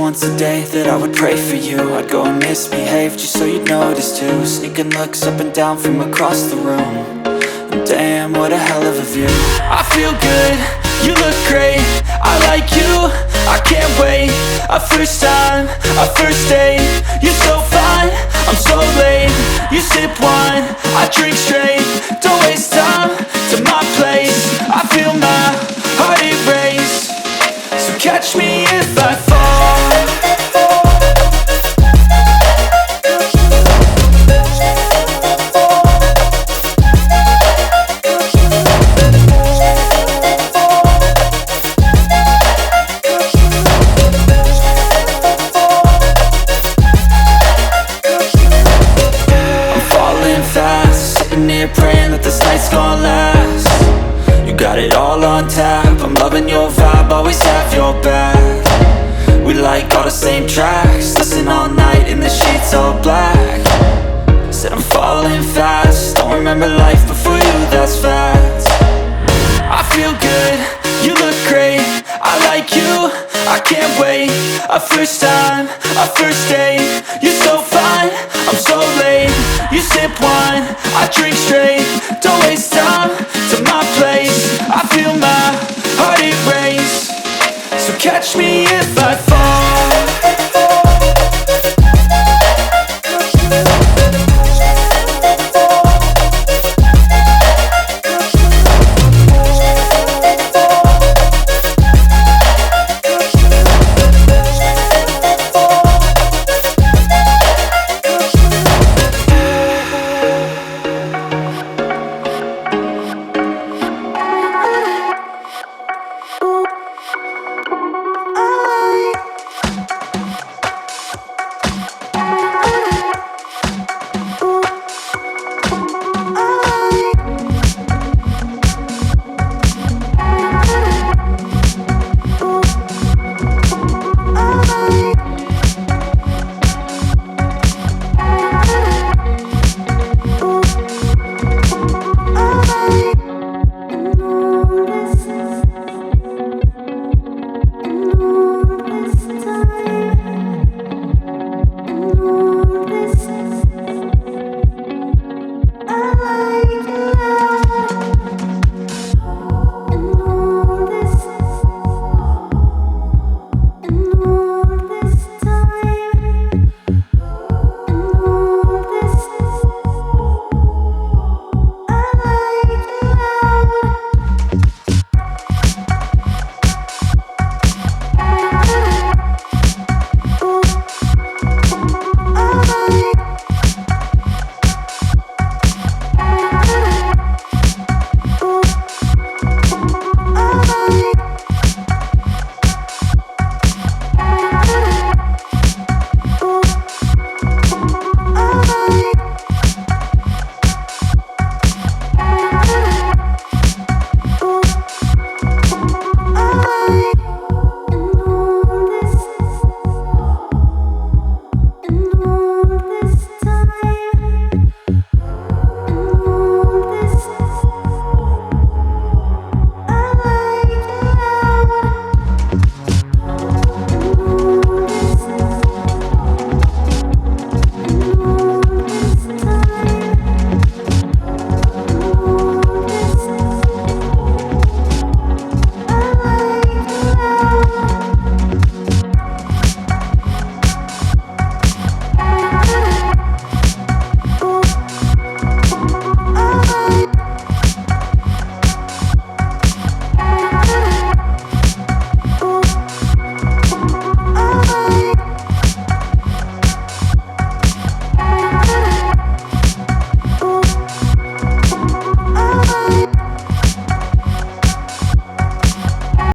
once a day that I would pray for you. I'd go and misbehave just so you'd notice too. Sneaking looks up and down from across the room. And damn, what a hell of a view. I feel good, you look great, I like you, I can't wait. A first time, a first date, you're so fine, I'm so late. You sip wine, I drink straight. Don't waste time to my place. I feel my heart erase. So catch me if I fall. Praying that this night's gonna last. You got it all on tap, I'm loving your vibe, always have your back. We like all the same tracks, listen all night in the sheets all black. Said I'm falling fast, don't remember life before you, that's fact. I feel good, you look great, I like you, I can't wait. A first time, a first date, you're so fine, I'm so late. You sip wine, I drink straight. Don't waste time to my place. I feel my heart erase. So catch me if I fall.